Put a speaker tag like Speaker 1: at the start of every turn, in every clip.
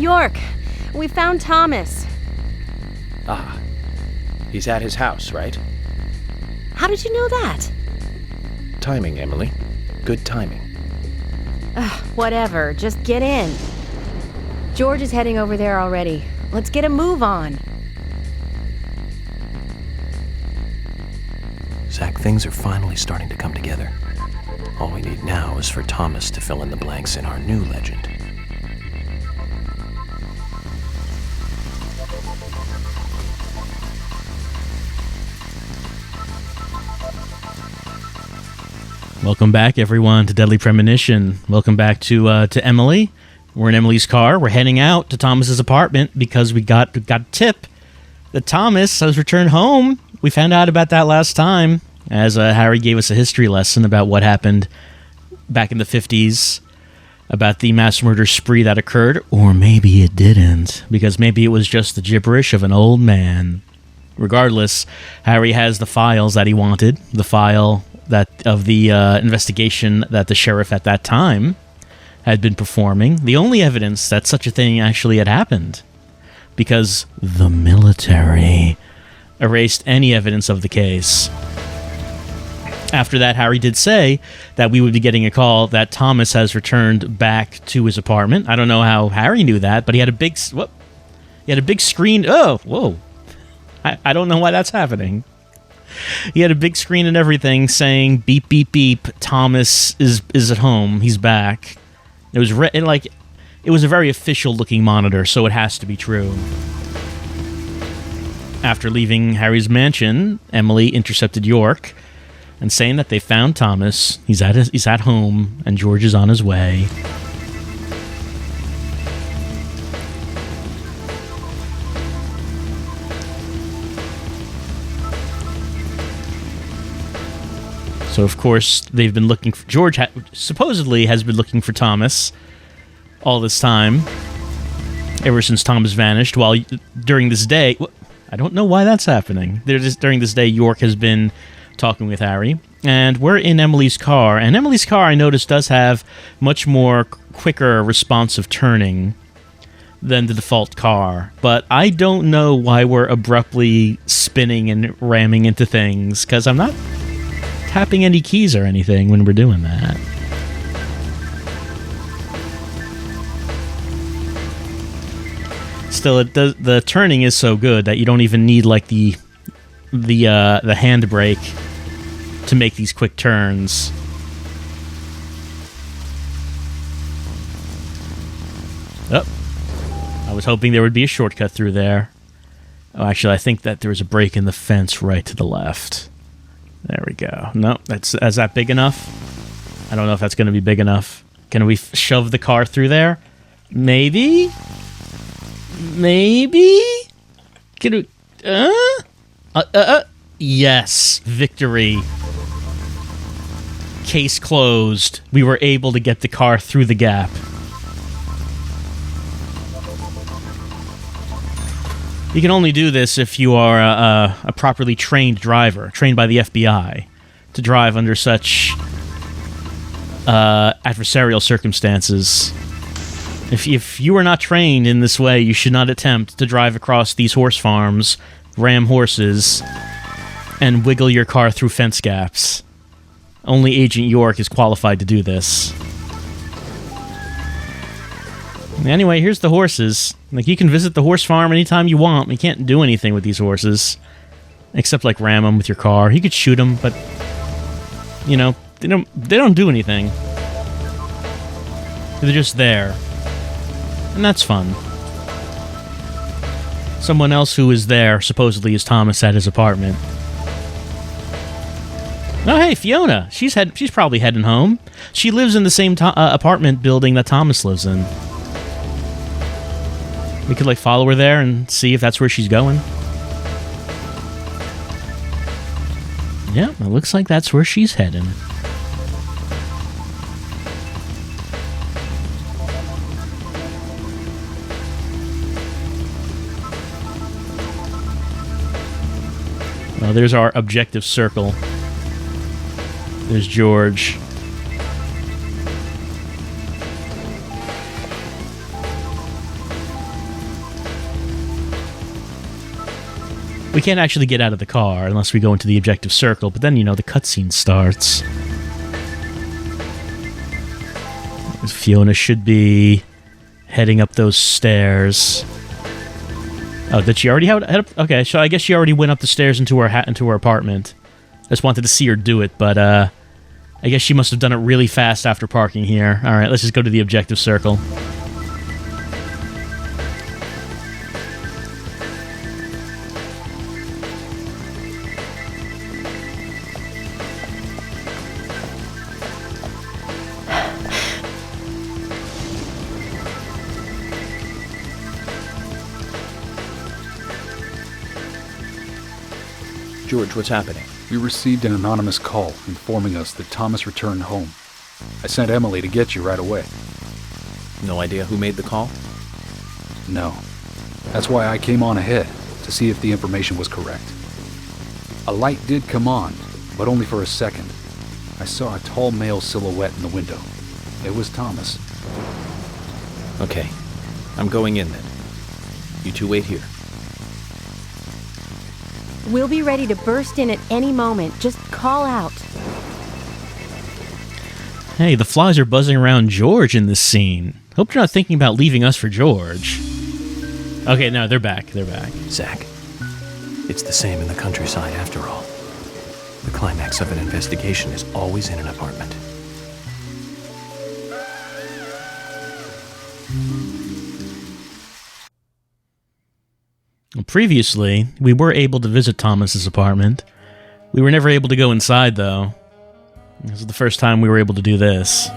Speaker 1: York, we found Thomas.
Speaker 2: Ah, he's at his house, right?
Speaker 1: How did you know that?
Speaker 2: Timing, Emily. Good timing.
Speaker 1: Whatever, just get in. George is heading over there already. Let's get a move on.
Speaker 2: Zach, things are finally starting to come together. All we need now is for Thomas to fill in the blanks in our new legend.
Speaker 3: Welcome back, everyone, to Deadly Premonition. Welcome back to Emily. We're in Emily's car. We're heading out to Thomas's apartment because we got a tip that Thomas has returned home. We found out about that last time as Harry gave us a history lesson about what happened back in the 50s, about the mass murder spree that occurred, or maybe it didn't, because maybe it was just the gibberish of an old man. Regardless, Harry has the files that he wanted, the file that of the investigation that the sheriff at that time had been performing, the only evidence that such a thing actually had happened, because the military erased any evidence of the case. After that, Harry did say that we would be getting a call that Thomas has returned back to his apartment. I don't know how Harry knew that, but he had a big screen. Oh, whoa. I don't know why that's happening. He had a big screen and everything saying, beep, beep, beep, Thomas is at home. He's back. It was it was a very official-looking monitor, so it has to be true. After leaving Harry's mansion, Emily intercepted York and saying that they found Thomas. He's at home, and George is on his way. So, of course, they've been looking for... George supposedly has been looking for Thomas all this time, ever since Thomas vanished, while during this day... I don't know why that's happening. During this day, York has been talking with Harry, and we're in Emily's car. And Emily's car, I noticed, does have much more quicker responsive turning than the default car. But I don't know why we're abruptly spinning and ramming into things, because I'm not tapping any keys or anything when we're doing that. Still, the turning is so good that you don't even need like the handbrake to make these quick turns. Oh, I was hoping there would be a shortcut through there. Oh, actually, I think that there was a break in the fence right to the left. There we go. No, is that big enough? I don't know if that's going to be big enough. Can we shove the car through there? Maybe? Maybe? Can we... Yes. Victory. Case closed. We were able to get the car through the gap. You can only do this if you are a properly trained driver, trained by the FBI, to drive under such adversarial circumstances. If you are not trained in this way, you should not attempt to drive across these horse farms, ram horses, and wiggle your car through fence gaps. Only Agent York is qualified to do this. Anyway, here's the horses. Like, you can visit the horse farm anytime you want. You can't do anything with these horses, except like ram them with your car. You could shoot them, but you know, they don't do anything. They're just there, and that's fun. Someone else who is there supposedly is Thomas at his apartment. Oh, hey, Fiona. She's probably heading home. She lives in the same apartment building that Thomas lives in. We could, like, follow her there and see if that's where she's going. Yeah, it looks like that's where she's heading. Well, there's our objective circle. There's George. We can't actually get out of the car unless we go into the objective circle, but then, you know, the cutscene starts. Fiona should be heading up those stairs. Oh, did she already head up? Okay, so I guess she already went up the stairs into her apartment. I just wanted to see her do it, but I guess she must have done it really fast after parking here. Alright, let's just go to the objective circle.
Speaker 2: George, what's happening?
Speaker 4: We received an anonymous call informing us that Thomas returned home. I sent Emily to get you right away.
Speaker 2: No idea who made the call?
Speaker 4: No. That's why I came on ahead, to see if the information was correct. A light did come on, but only for a second. I saw a tall male silhouette in the window. It was Thomas.
Speaker 2: Okay. I'm going in then. You two wait here.
Speaker 1: We'll be ready to burst in at any moment. Just call out.
Speaker 3: Hey, the flies are buzzing around George in this scene. Hope you're not thinking about leaving us for George. Okay, no, they're back. They're back.
Speaker 2: Zach, it's the same in the countryside after all. The climax of an investigation is always in an apartment.
Speaker 3: Previously, we were able to visit Thomas's apartment. We were never able to go inside, though. This is the first time we were able to do this.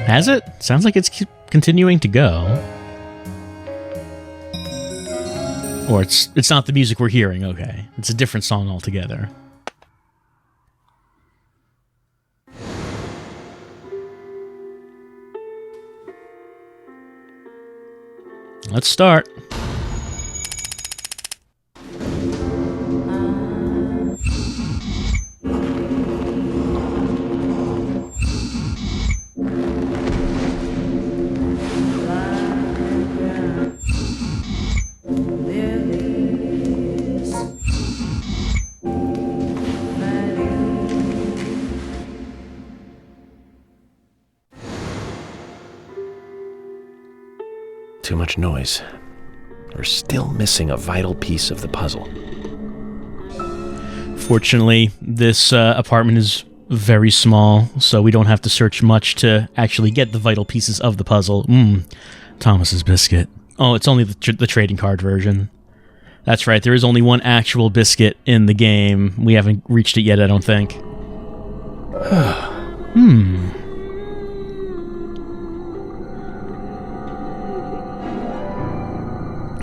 Speaker 3: Has it? Sounds like it's continuing to go. Or it's not the music we're hearing, okay. It's a different song altogether. Let's start.
Speaker 2: Too much noise. We're still missing a vital piece of the puzzle.
Speaker 3: Fortunately, this apartment is very small, so we don't have to search much to actually get the vital pieces of the puzzle. Thomas's biscuit. Oh, it's only the trading card version. That's right, there is only one actual biscuit in the game. We haven't reached it yet, I don't think.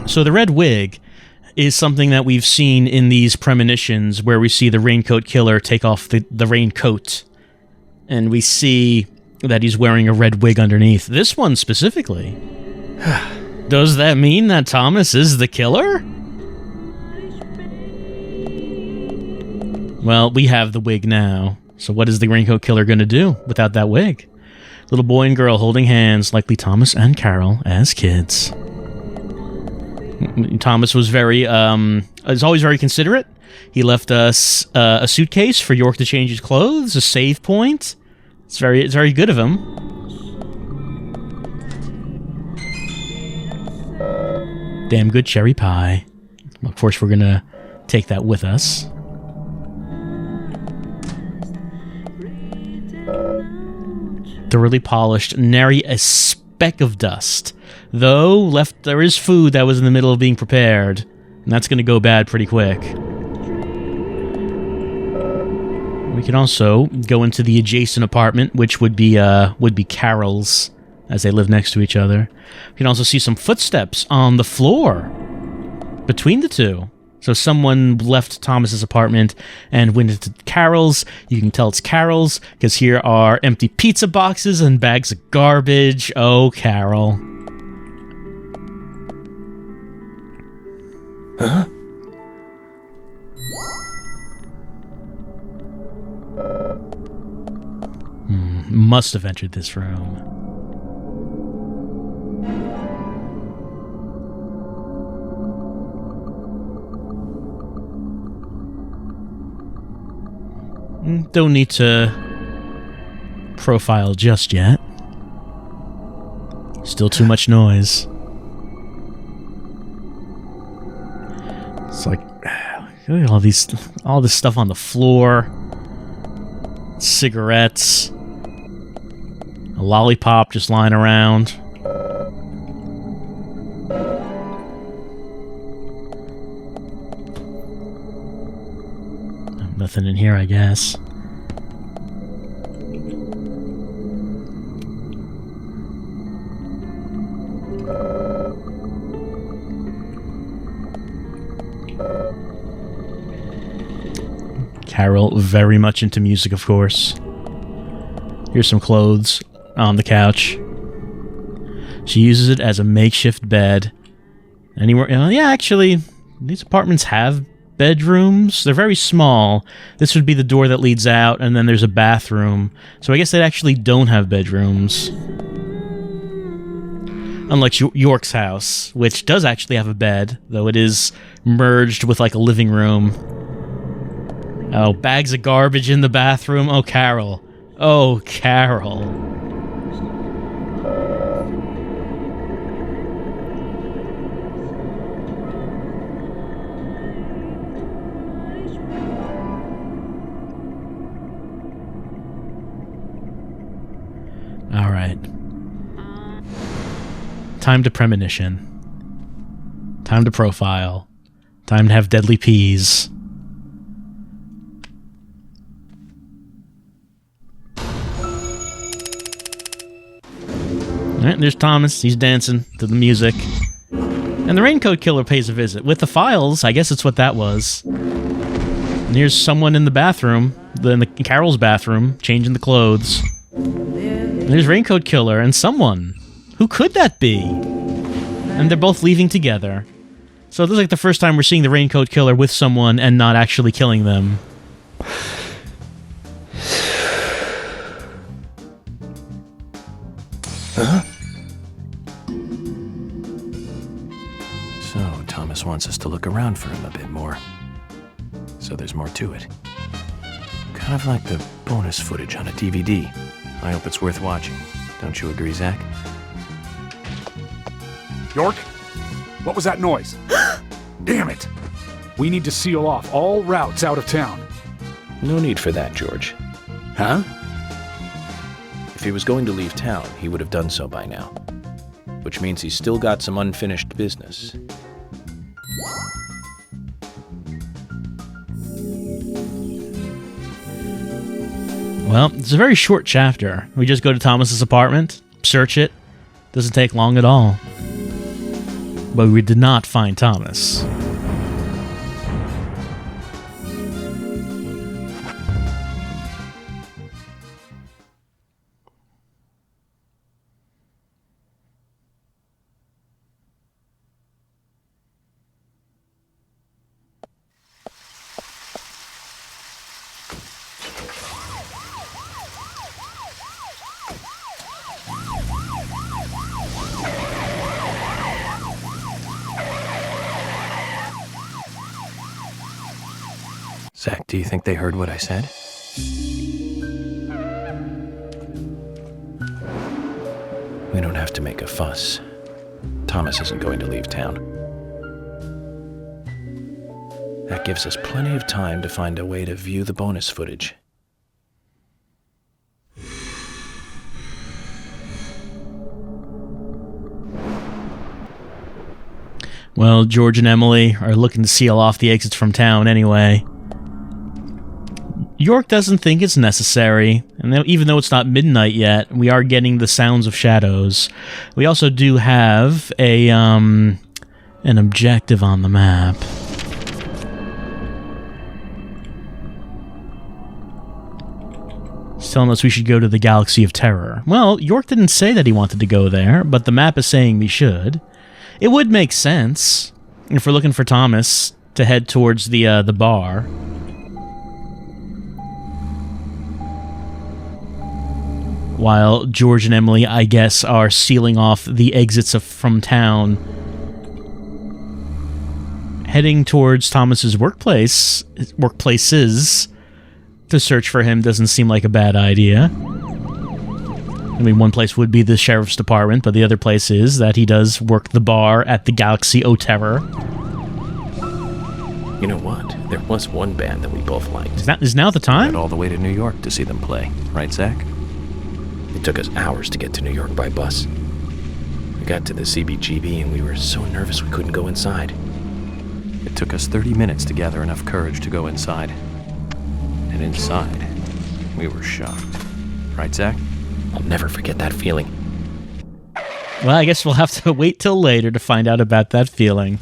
Speaker 3: So the red wig is something that we've seen in these premonitions where we see the raincoat killer take off the raincoat. And we see that he's wearing a red wig underneath. This one specifically. Does that mean that Thomas is the killer? Well, we have the wig now. So what is the raincoat killer going to do without that wig? Little boy and girl holding hands, likely Thomas and Carol as kids. Thomas was is always very considerate. He left us a suitcase for York to change his clothes, a save point. It's very good of him. Damn good cherry pie. Of course, we're gonna take that with us. Thoroughly polished, nary a speck of dust. Though, there is food that was in the middle of being prepared, and that's going to go bad pretty quick. We can also go into the adjacent apartment, which would be Carol's, as they live next to each other. We can also see some footsteps on the floor between the two. So someone left Thomas's apartment and went into Carol's. You can tell it's Carol's because here are empty pizza boxes and bags of garbage. Oh, Carol.
Speaker 2: Huh?
Speaker 3: Must have entered this room. Don't need to profile just yet. Still too much noise. It's like look at all this stuff on the floor. Cigarettes. A lollipop just lying around. Nothing in here, I guess. Carol, very much into music, of course. Here's some clothes on the couch. She uses it as a makeshift bed. Anywhere, yeah, actually, these apartments have bedrooms. They're very small. This would be the door that leads out, and then there's a bathroom. So I guess they actually don't have bedrooms. Unlike York's house, which does actually have a bed, though it is merged with like a living room. Oh, bags of garbage in the bathroom. Oh, Carol. Oh, Carol. All right. Time to premonition. Time to profile. Time to have deadly peas. All right, there's Thomas. He's dancing to the music. And the Raincoat Killer pays a visit. With the files, I guess it's what that was. And here's someone in the bathroom, in Carol's bathroom, changing the clothes. And there's Raincoat Killer and someone. Who could that be? And they're both leaving together. So this is like the first time we're seeing the Raincoat Killer with someone and not actually killing them.
Speaker 2: Huh? So, Thomas wants us to look around for him a bit more. So there's more to it. Kind of like the bonus footage on a DVD. I hope it's worth watching. Don't you agree, Zach?
Speaker 4: York? What was that noise? Damn it! We need to seal off all routes out of town.
Speaker 2: No need for that, George.
Speaker 4: Huh?
Speaker 2: If he was going to leave town, he would have done so by now. Which means he's still got some unfinished business.
Speaker 3: Well, it's a very short chapter. We just go to Thomas's apartment, search it. Doesn't take long at all. But we did not find Thomas.
Speaker 2: Zach, do you think they heard what I said? We don't have to make a fuss. Thomas isn't going to leave town. That gives us plenty of time to find a way to view the bonus footage.
Speaker 3: Well, George and Emily are looking to seal off the exits from town anyway. York doesn't think it's necessary, and even though it's not midnight yet, we are getting the sounds of shadows. We also do have an objective on the map. It's telling us we should go to the Galaxy of Terror. Well, York didn't say that he wanted to go there, but the map is saying we should. It would make sense if we're looking for Thomas to head towards the bar. While George and Emily, I guess, are sealing off the exits from town, heading towards Thomas's workplaces to search for him doesn't seem like a bad idea. I mean, one place would be the sheriff's department, but the other place is that he does work the bar at the Galaxy O Terror.
Speaker 2: You know what? There was one band that we both liked.
Speaker 3: Is now the time?
Speaker 2: Went all the way to New York to see them play. Right, Zach? It took us hours to get to New York by bus. We got to the CBGB and we were so nervous we couldn't go inside. It took us 30 minutes to gather enough courage to go inside. And inside, we were shocked. Right, Zach? I'll never forget that feeling.
Speaker 3: Well, I guess we'll have to wait till later to find out about that feeling.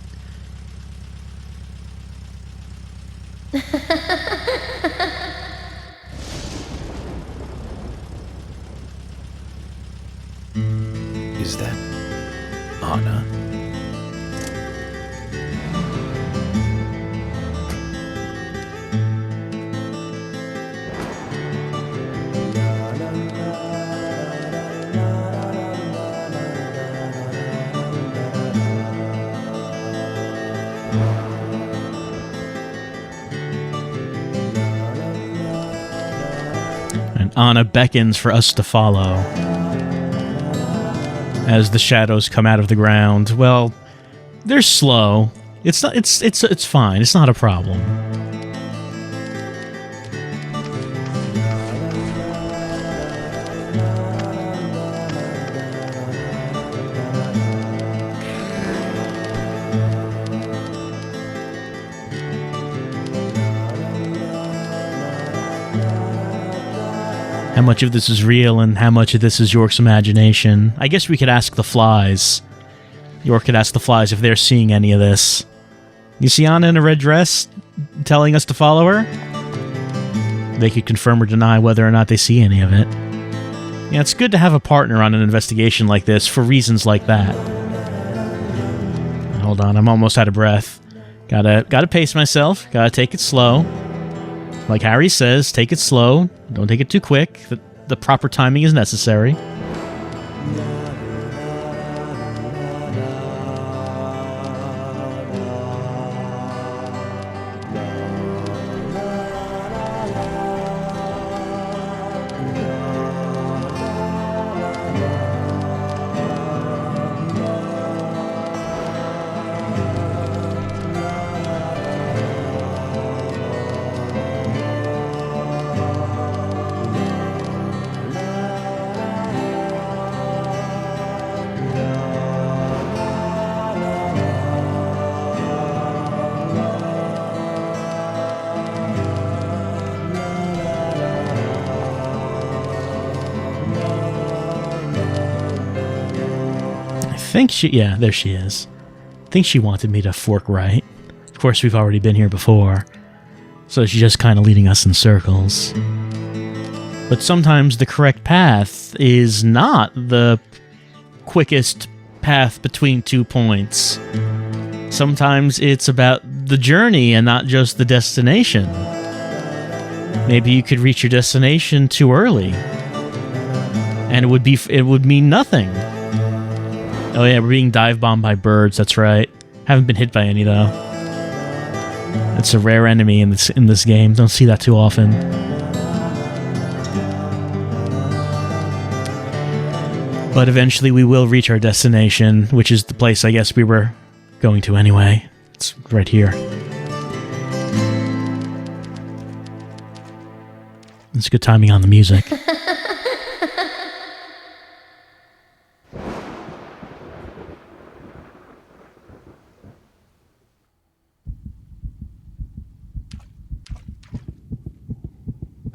Speaker 2: Is that Anna?
Speaker 3: And Anna beckons for us to follow as the shadows come out of the ground. Well, they're slow. It's not. It's fine. It's not a problem. How much of this is real and how much of this is York's imagination? I guess we could ask the flies. York could ask the flies if they're seeing any of this. You see Anna in a red dress telling us to follow her? They could confirm or deny whether or not they see any of it. Yeah, it's good to have a partner on an investigation like this for reasons like that. Hold on, I'm almost out of breath. Gotta pace myself. Gotta take it slow. Like Harry says, take it slow. Don't take it too quick. The proper timing is necessary. Yeah, there she is. I think she wanted me to fork right. Of course, we've already been here before, so she's just kind of leading us in circles. But sometimes the correct path is not the quickest path between 2 points. Sometimes it's about the journey and not just the destination. Maybe you could reach your destination too early, and it would mean nothing. Oh yeah, we're being dive bombed by birds, that's right. Haven't been hit by any though. It's a rare enemy in this game. Don't see that too often. But eventually we will reach our destination, which is the place I guess we were going to anyway. It's right here. It's good timing on the music.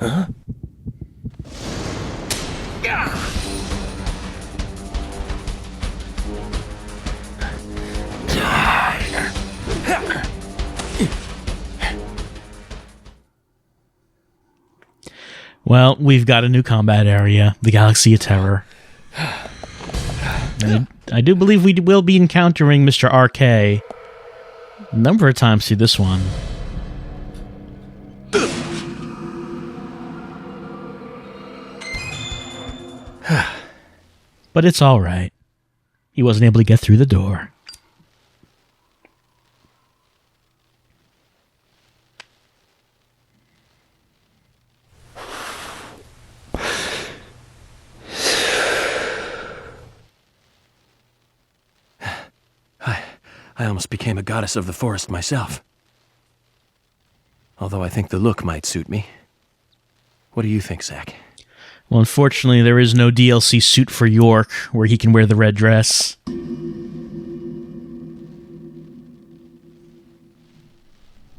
Speaker 2: Huh?
Speaker 3: Well, we've got a new combat area, the Galaxy of Terror. And I do believe we will be encountering Mr. RK a number of times through this one. But it's all right. He wasn't able to get through the door.
Speaker 2: I almost became a goddess of the forest myself. Although I think the look might suit me. What do you think, Zach?
Speaker 3: Well, unfortunately, there is no DLC suit for York where he can wear the red dress.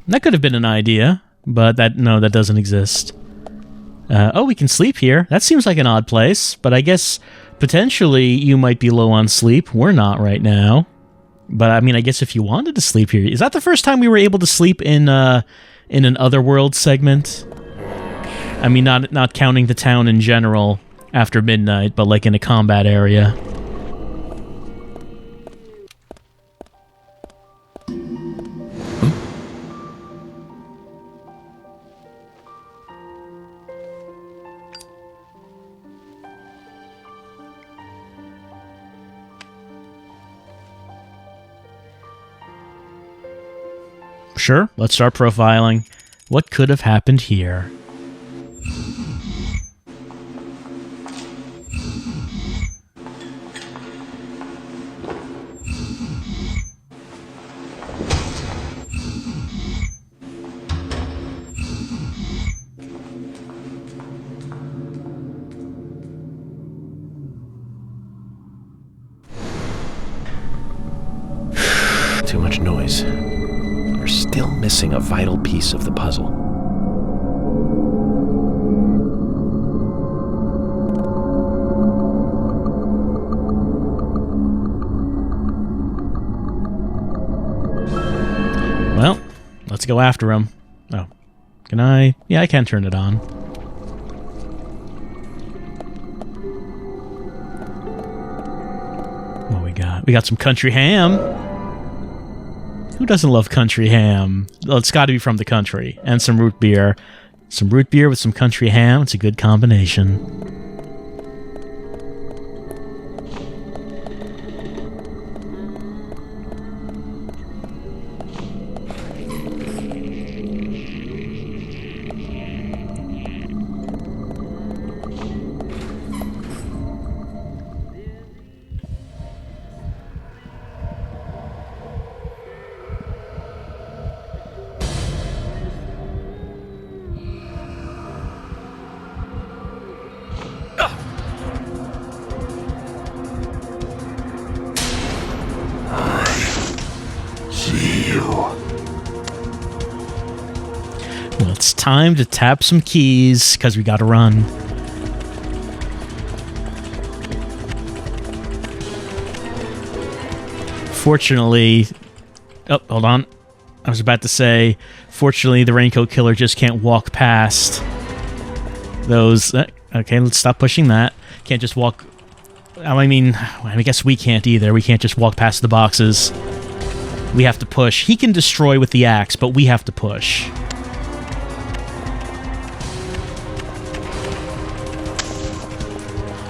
Speaker 3: That could have been an idea, but that doesn't exist. Oh, we can sleep here. That seems like an odd place, but I guess potentially you might be low on sleep. We're not right now. But I mean, I guess if you wanted to sleep here, is that the first time we were able to sleep in an Otherworld segment? I mean, not counting the town in general after midnight, but like in a combat area. Sure, let's start profiling. What could have happened here?
Speaker 2: Too much noise. We're still missing a vital piece of the puzzle.
Speaker 3: Well, let's go after him. Oh, can I? Yeah, I can turn it on. What we got? We got some country ham. Who doesn't love country ham? Well, it's got to be from the country. And some root beer. Some root beer with some country ham. It's a good combination. Well, it's time to tap some keys, because we gotta run. Fortunately... Oh, hold on. I was about to say, fortunately, the Raincoat Killer just can't walk past those... Okay, let's stop pushing that. Can't just walk... I mean, I guess we can't either. We can't just walk past the boxes. We have to push. He can destroy with the axe, but we have to push.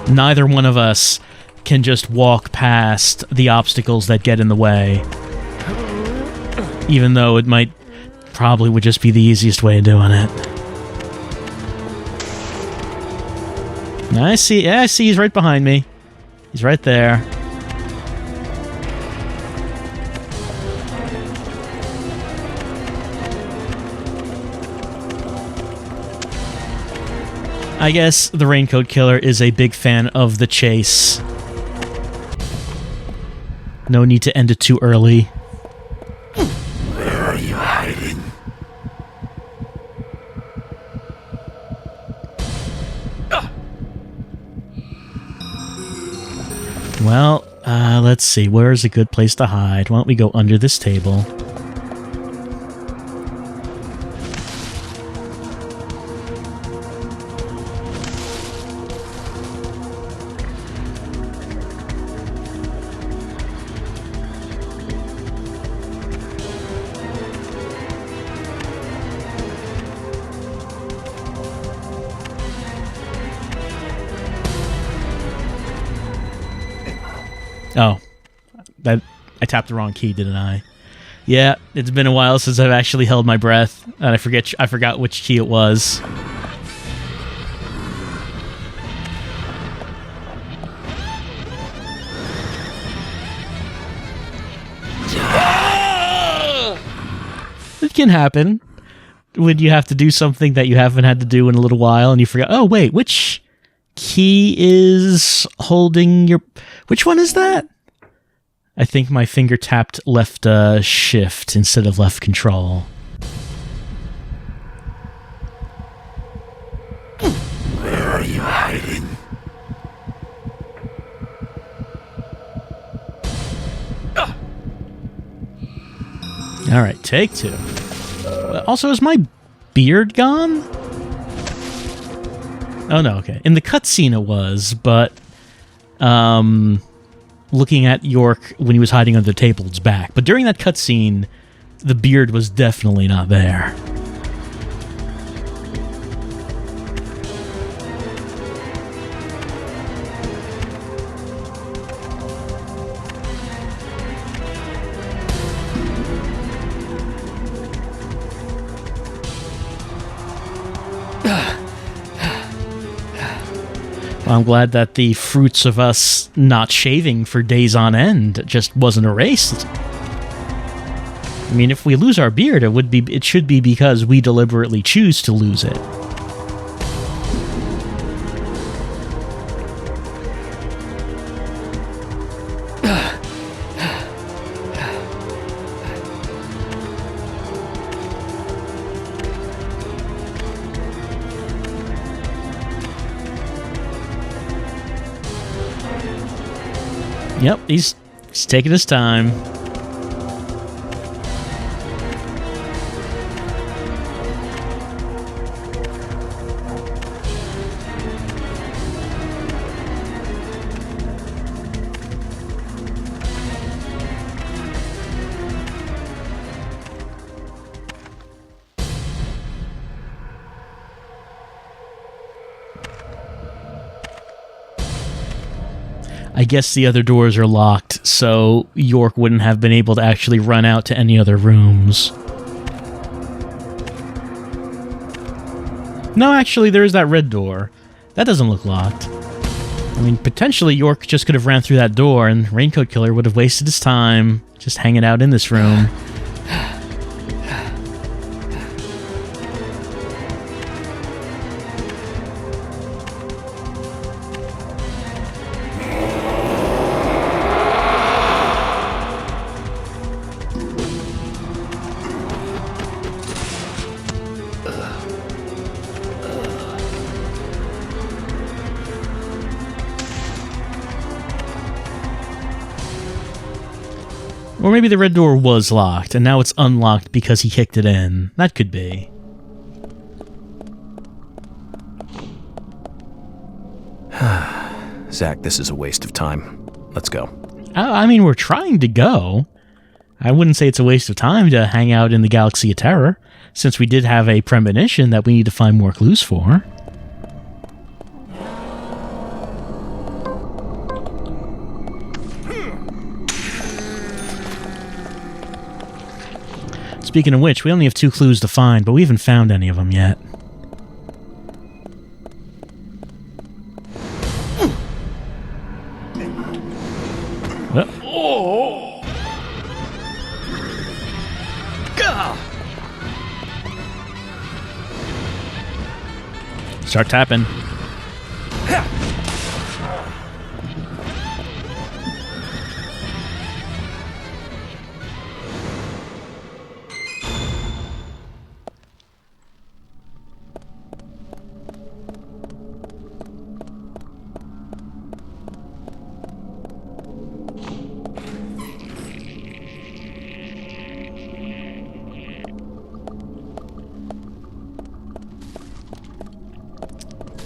Speaker 3: Neither one of us can just walk past the obstacles that get in the way. Even though it probably would just be the easiest way of doing it. I see, yeah, I see he's right behind me. He's right there. I guess the Raincoat Killer is a big fan of the chase. No need to end it too early.
Speaker 2: Where are you hiding?
Speaker 3: Well, let's see. Where is a good place to hide? Why don't we go under this table? Oh, I tapped the wrong key, didn't I? Yeah, it's been a while since I've actually held my breath, and I forgot which key it was. It can happen when you have to do something that you haven't had to do in a little while, and you forget, oh wait, which key is holding your... Which one is that? I think my finger tapped left shift instead of left control.
Speaker 2: Where are you hiding?
Speaker 3: All right, take 2. Also, is my beard gone? Oh no, okay. In the cutscene it was, but looking at York when he was hiding under the table, it's back. But during that cutscene, the beard was definitely not there. Well, I'm glad that the fruits of us not shaving for days on end just wasn't erased. I mean, if we lose our beard, it should be because we deliberately choose to lose it. Yep, he's taking his time. I guess the other doors are locked, so York wouldn't have been able to actually run out to any other rooms. No, actually, there is that red door. That doesn't look locked. I mean, potentially York just could have ran through that door, and Raincoat Killer would have wasted his time just hanging out in this room. Or maybe the red door was locked, and now it's unlocked because he kicked it in. That could be.
Speaker 2: Zach, this is a waste of time. Let's go.
Speaker 3: I mean, we're trying to go. I wouldn't say it's a waste of time to hang out in the Galaxy of Terror, since we did have a premonition that we need to find more clues for. Speaking of which, we only have 2 clues to find, but we haven't found any of them yet. Oh. Start tapping.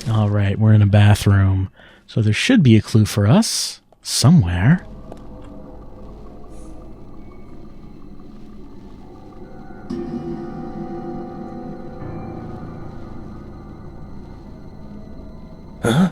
Speaker 3: Alright, we're in a bathroom, so there should be a clue for us somewhere.
Speaker 2: Huh?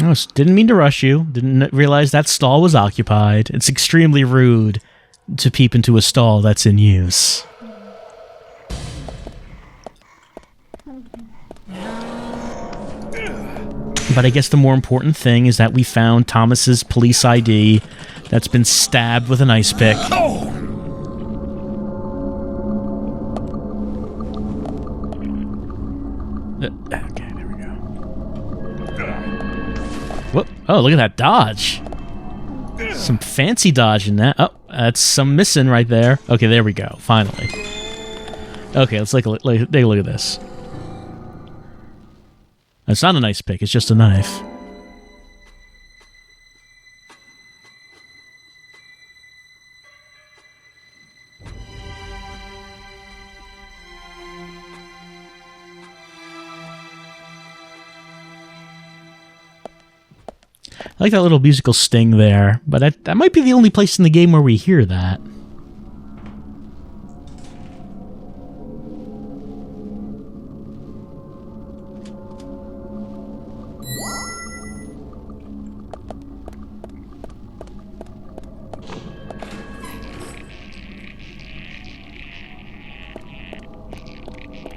Speaker 3: No, didn't mean to rush you. Didn't realize that stall was occupied. It's extremely rude to peep into a stall that's in use. But I guess the more important thing is that we found Thomas's police ID that's been stabbed with an ice pick. Okay, there we go. Whoop. Oh, look at that dodge. Some fancy dodge in that. Oh, that's some missing right there. Okay, there we go. Finally. Okay, let's take a look at this. It's not an ice pick, it's just a knife. I like that little musical sting there, but that might be the only place in the game where we hear that.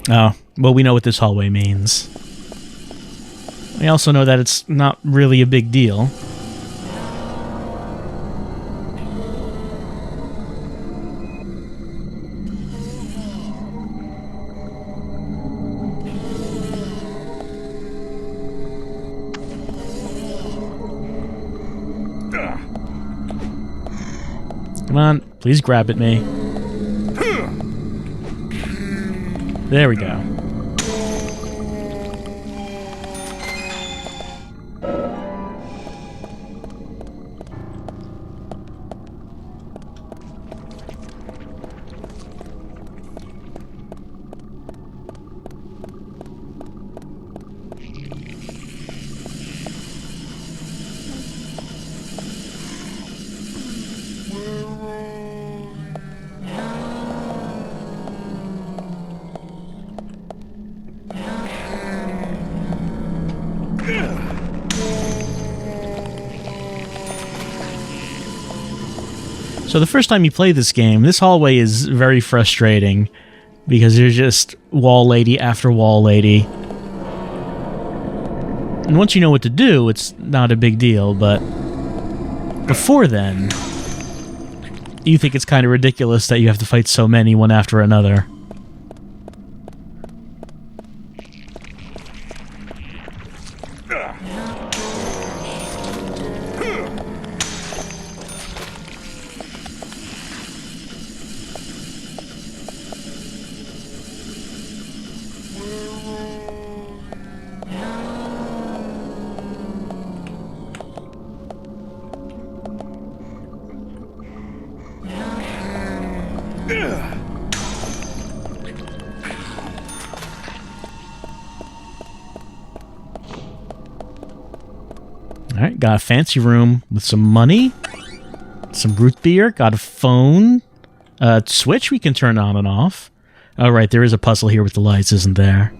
Speaker 3: Oh, well, we know what this hallway means. We also know that it's not really a big deal. Come on, please grab at me. There we go. So the first time you play this game, this hallway is very frustrating because there's just wall lady after wall lady. And once you know what to do, it's not a big deal, but before then, you think it's kind of ridiculous that you have to fight so many one after another. Alright, got a fancy room with some money, some root beer, got a phone, a switch we can turn on and off. Oh, right, there is a puzzle here with the lights, isn't there?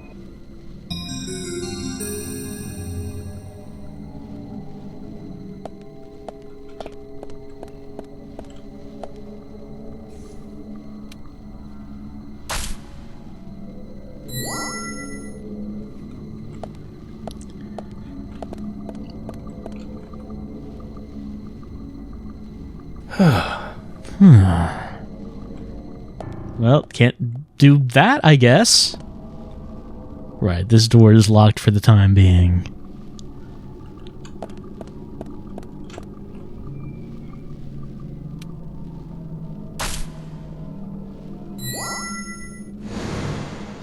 Speaker 3: Well, can't do that, I guess. Right, this door is locked for the time being.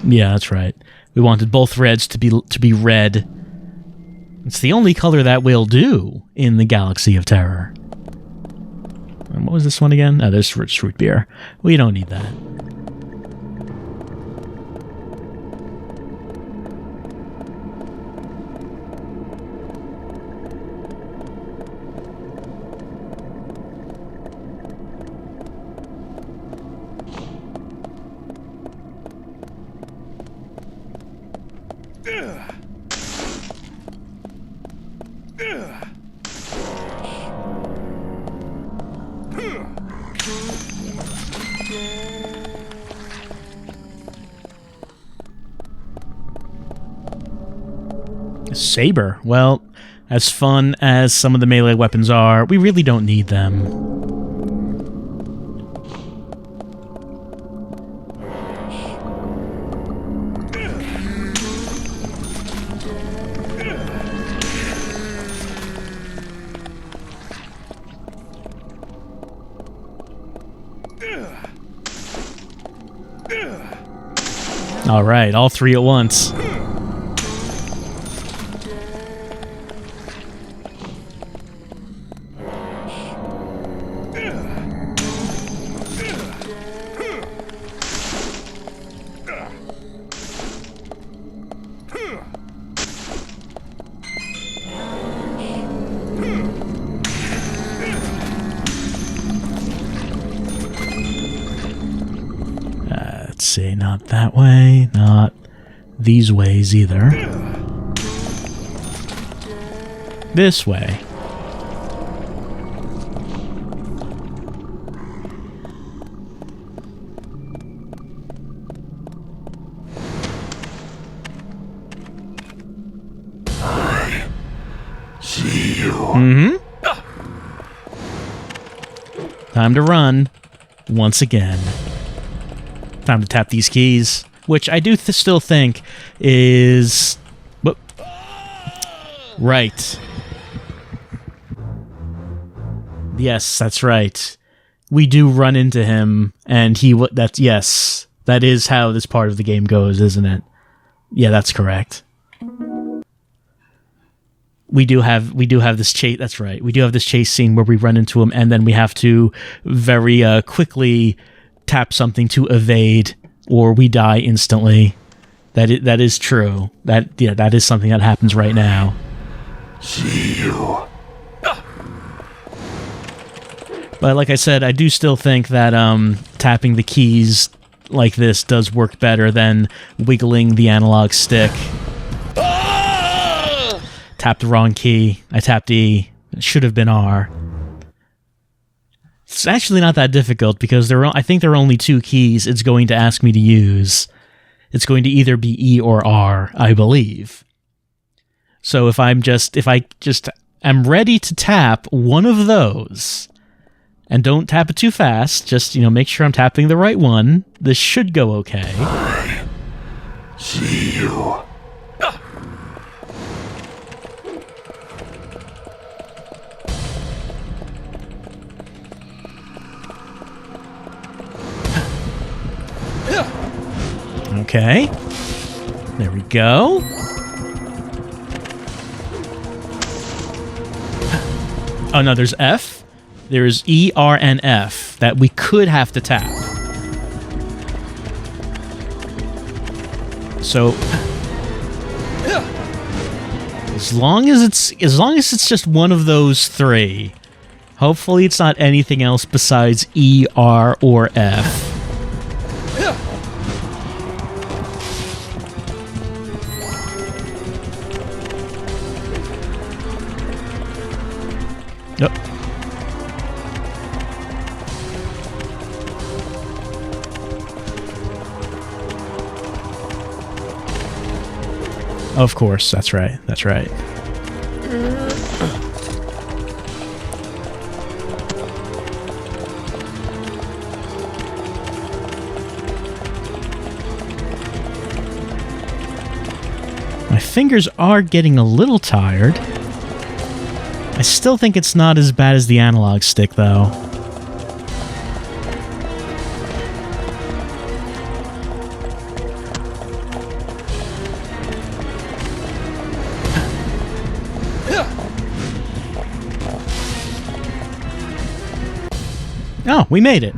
Speaker 3: Yeah, that's right. We wanted both reds to be red. It's the only color that will do in the Galaxy of Terror. And what was this one again? Oh, there's root beer. We don't need that. Saber. Well, as fun as some of the melee weapons are, we really don't need them. All right, all three at once. Let's see, not that way, not these ways either. This way.
Speaker 5: I see you.
Speaker 3: Mm-hmm. Time to run once again. Time to tap these keys, which I do still think is... Whoop. Right. Yes, that's right. We do run into him, and that's... Yes, that is how this part of the game goes, isn't it? Yeah, that's correct. We do have this chase... That's right. We do have this chase scene where we run into him, and then we have to very quickly... tap something to evade, or we die instantly. That is true. That is something that happens right now.
Speaker 5: See you.
Speaker 3: But like I said, I do still think that tapping the keys like this does work better than wiggling the analog stick. Tapped the wrong key. I tapped E. It should have been R. It's actually not that difficult because I think there are only two keys it's going to ask me to use. It's going to either be E or R, I believe. So if I just am ready to tap one of those, and don't tap it too fast, just, make sure I'm tapping the right one, this should go okay.
Speaker 5: I see you.
Speaker 3: Okay. There we go. Oh no, there's F. There's E, R, and F that we could have to tap. So as long as it's just one of those three, hopefully it's not anything else besides E, R, or F. Nope. Of course, that's right. That's right. My fingers are getting a little tired. I still think it's not as bad as the analog stick, though. Oh, we made it.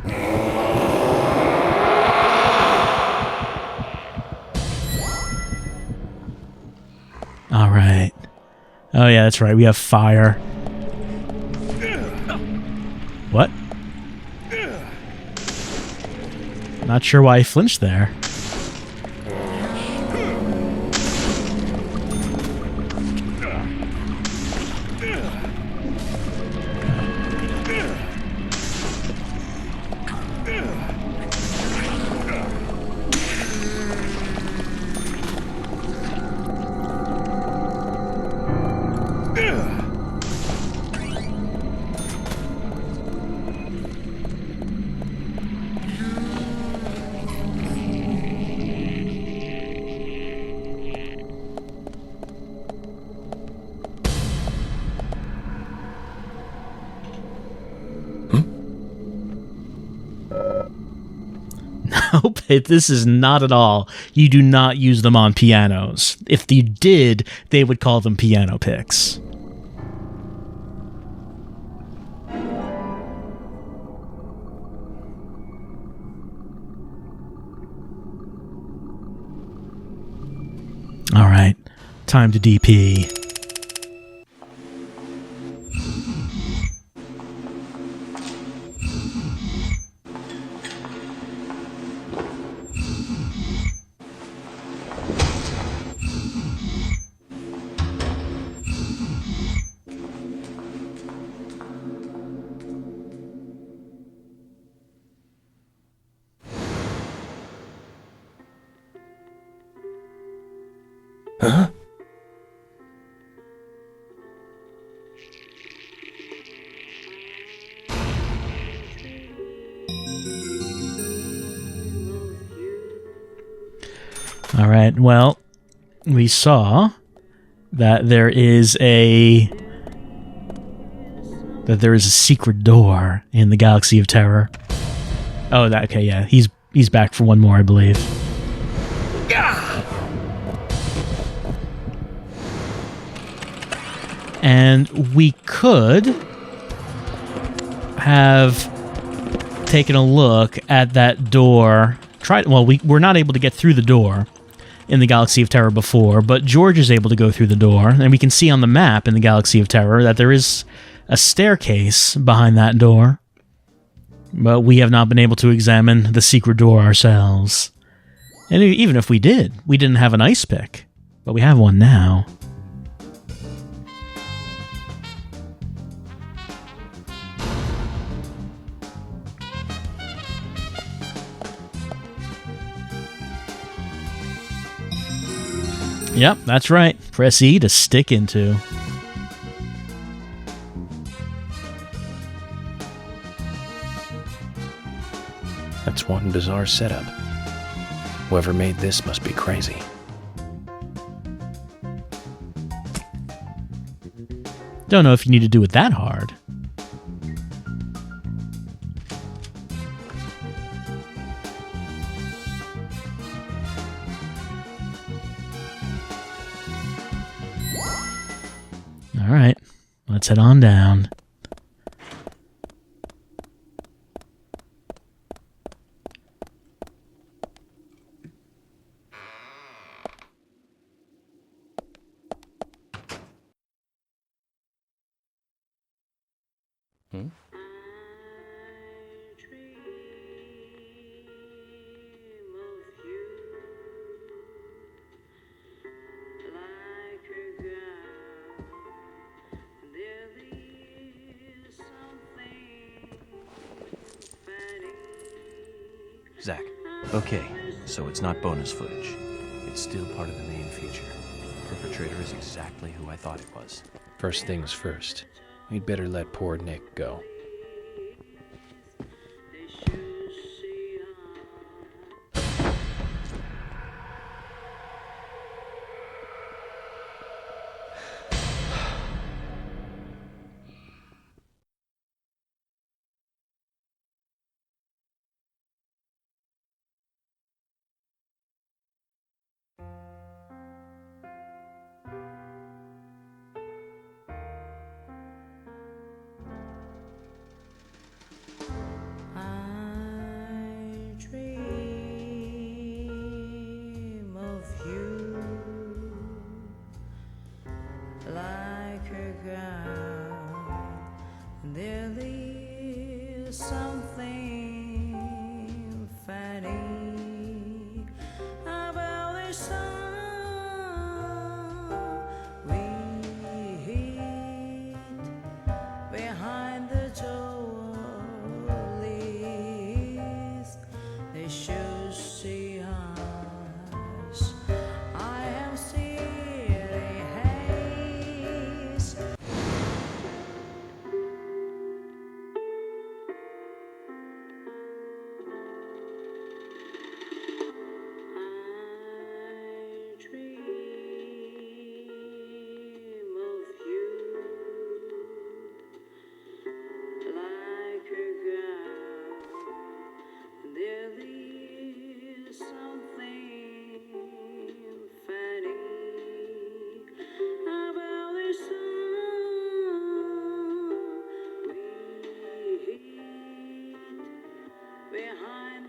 Speaker 3: All right. Oh, yeah, that's right. We have fire. What? Not sure why I flinched there. Nope, this is not at all. You do not use them on pianos. If you did, they would call them piano picks. All right, time to DP.
Speaker 2: Huh?
Speaker 3: All right, well, we saw that there is a secret door in the Galaxy of Terror. Oh, okay, yeah. He's back for one more, I believe. And we could have taken a look at that door. We're not able to get through the door in the Galaxy of Terror before, but George is able to go through the door, and we can see on the map in the Galaxy of Terror that there is a staircase behind that door. But we have not been able to examine the secret door ourselves. And even if we did, we didn't have an ice pick, but we have one now. Yep, that's right. Press E to stick into.
Speaker 2: That's one bizarre setup. Whoever made this must be crazy.
Speaker 3: Don't know if you need to do it that hard. All right, let's head on down.
Speaker 2: Zach, okay, so it's not bonus footage. It's still part of the main feature. The perpetrator is exactly who I thought it was. First things first, we'd better let poor Nick go.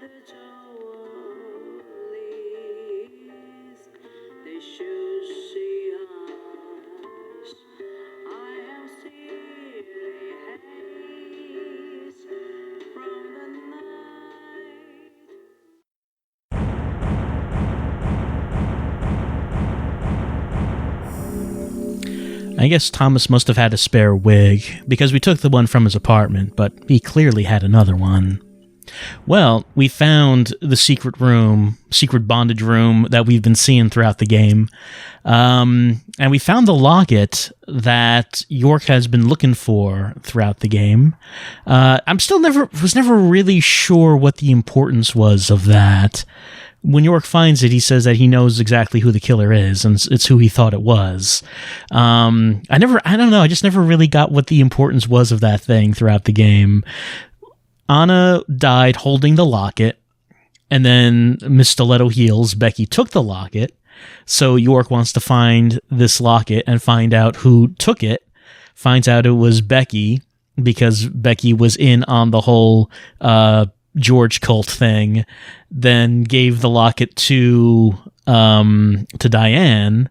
Speaker 6: They should see us. I am stealing haze from the night.
Speaker 3: I guess Thomas must have had a spare wig, because we took the one from his apartment, but he clearly had another one. Well, we found the secret bondage room that we've been seeing throughout the game. And we found the locket that York has been looking for throughout the game. Was never really sure what the importance was of that. When York finds it, he says that he knows exactly who the killer is, and it's who he thought it was. I don't know, I just never really got what the importance was of that thing throughout the game. Anna died holding the locket, and then Miss Stiletto Heels, Becky, took the locket. So York wants to find this locket and find out who took it. Finds out it was Becky, because Becky was in on the whole George cult thing. Then gave the locket to Diane.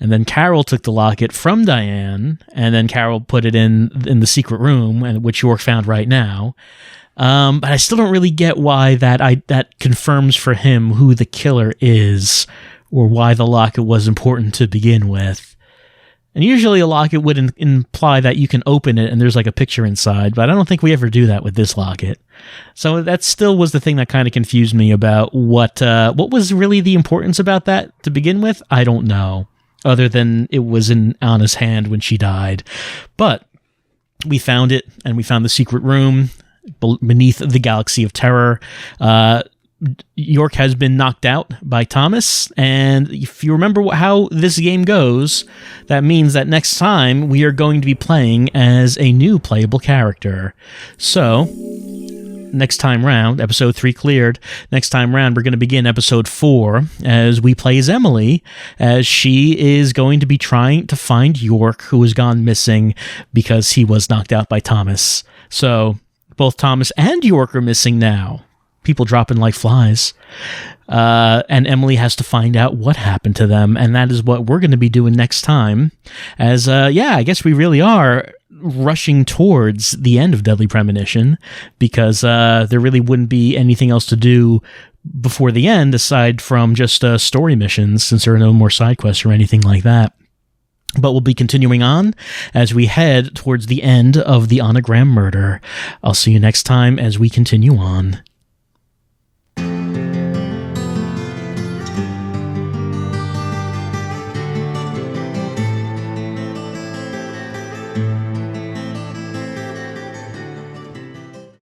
Speaker 3: And then Carol took the locket from Diane, and then Carol put it in the secret room, which York found right now. But I still don't really get why that confirms for him who the killer is, or why the locket was important to begin with. And usually a locket would imply that you can open it and there's like a picture inside, but I don't think we ever do that with this locket. So that still was the thing that kind of confused me about what was really the importance about that to begin with. I don't know, other than it was in Anna's hand when she died. But we found it, and we found the secret room beneath the Galaxy of Terror. York has been knocked out by Thomas, and if you remember how this game goes, that means that next time we are going to be playing as a new playable character. So, next time round, episode 3 cleared, next time round we're going to begin episode 4 as we play as Emily, as she is going to be trying to find York, who has gone missing because he was knocked out by Thomas. So, both Thomas and York are missing now. People dropping like flies. And Emily has to find out what happened to them, and that is what we're going to be doing next time. As, I guess we really are rushing towards the end of Deadly Premonition, because there really wouldn't be anything else to do before the end, aside from just story missions, since there are no more side quests or anything like that. But we'll be continuing on as we head towards the end of the Anagram murder. I'll see you next time as we continue on.